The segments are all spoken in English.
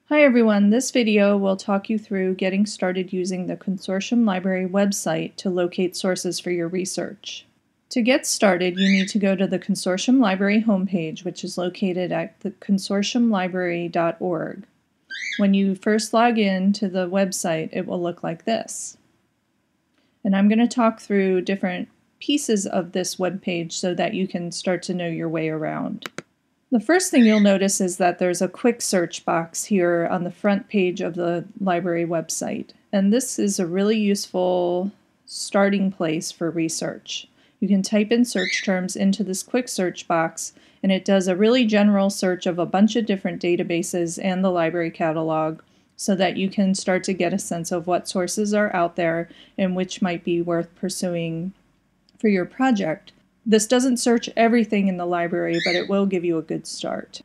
Hi everyone, this video will talk you through getting started using the Consortium Library website to locate sources for your research. To get started, you need to go to the Consortium Library homepage, which is located at consortiumlibrary.org. When you first log in to the website, it will look like this. And I'm going to talk through different pieces of this webpage so that you can start to know your way around. The first thing you'll notice is that there's a quick search box here on the front page of the library website. And this is a really useful starting place for research. You can type in search terms into this quick search box, and it does a really general search of a bunch of different databases and the library catalog so that you can start to get a sense of what sources are out there and which might be worth pursuing for your project. This doesn't search everything in the library, but it will give you a good start.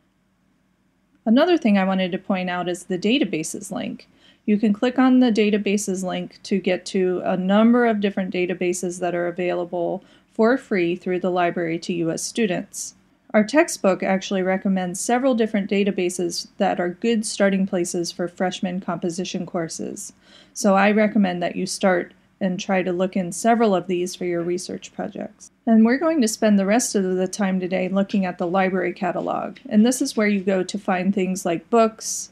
Another thing I wanted to point out is the databases link. You can click on the databases link to get to a number of different databases that are available for free through the library to U.S. students. Our textbook actually recommends several different databases that are good starting places for freshman composition courses. So I recommend that you start and try to look in several of these for your research projects. And we're going to spend the rest of the time today looking at the library catalog. And this is where you go to find things like books,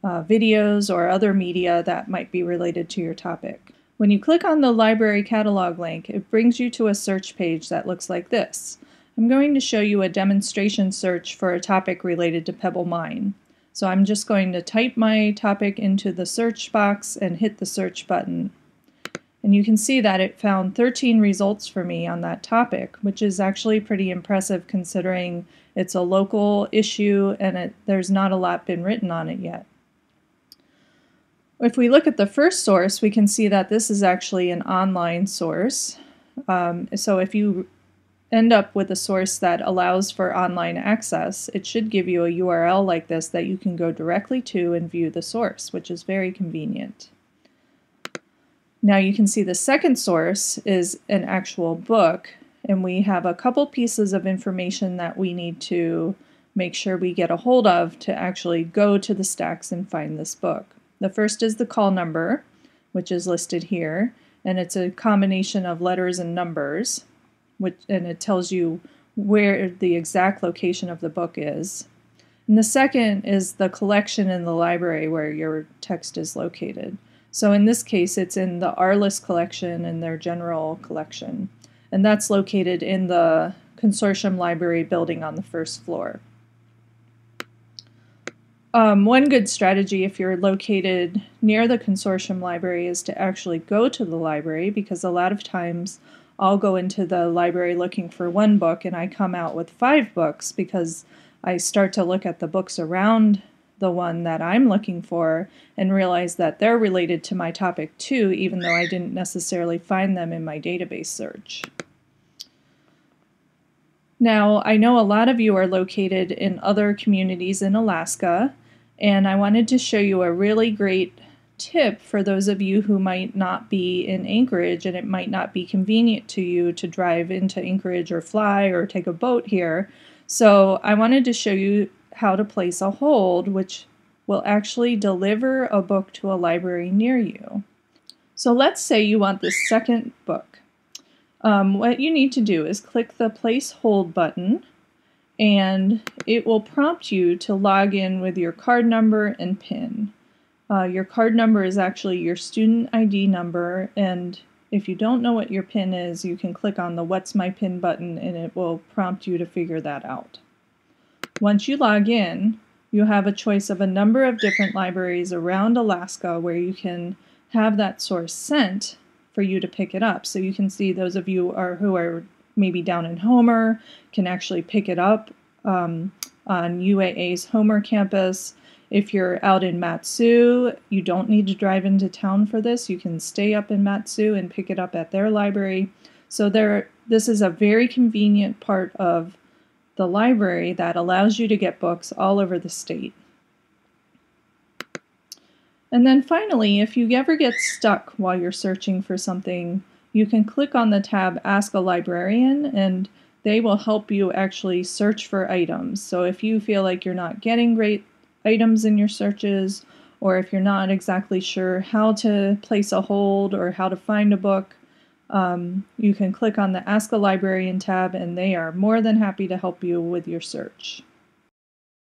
videos, or other media that might be related to your topic. When you click on the library catalog link, it brings you to a search page that looks like this. I'm going to show you a demonstration search for a topic related to Pebble Mine. So I'm just going to type my topic into the search box and hit the search button. And you can see that it found 13 results for me on that topic, which is actually pretty impressive considering it's a local issue and there's not a lot been written on it yet. If we look at the first source, we can see that this is actually an online source. So if you end up with a source that allows for online access, it should give you a URL like this that you can go directly to and view the source, which is very convenient. Now you can see the second source is an actual book, and we have a couple pieces of information that we need to make sure we get a hold of to actually go to the stacks and find this book. The first is the call number, which is listed here, and it's a combination of letters and numbers, and it tells you where the exact location of the book is. And the second is the collection in the library where your text is located. So in this case, it's in the R-List collection and their general collection. And that's located in the Consortium Library building on the first floor. One good strategy if you're located near the Consortium Library is to actually go to the library, because a lot of times I'll go into the library looking for one book and I come out with 5 books because I start to look at the books around the one that I'm looking for and realize that they're related to my topic too, even though I didn't necessarily find them in my database search. Now, I know a lot of you are located in other communities in Alaska, and I wanted to show you a really great tip for those of you who might not be in Anchorage and it might not be convenient to you to drive into Anchorage or fly or take a boat here. So I wanted to show you how to place a hold, which will actually deliver a book to a library near you. So let's say you want this second book. What you need to do is click the Place Hold button, and it will prompt you to log in with your card number and PIN. Your card number is actually your student ID number, and if you don't know what your PIN is, you can click on the What's My PIN button and it will prompt you to figure that out. Once you log in, you have a choice of a number of different libraries around Alaska where you can have that source sent for you to pick it up. So you can see those of you who are maybe down in Homer can actually pick it up on UAA's Homer campus. If you're out in Matsu, you don't need to drive into town for this. You can stay up in Matsu and pick it up at their library. So this is a very convenient part of the library that allows you to get books all over the state. And then finally, if you ever get stuck while you're searching for something, you can click on the tab Ask a Librarian, and they will help you actually search for items. So if you feel like you're not getting great items in your searches, or if you're not exactly sure how to place a hold or how to find a book, you can click on the Ask a Librarian tab, and they are more than happy to help you with your search.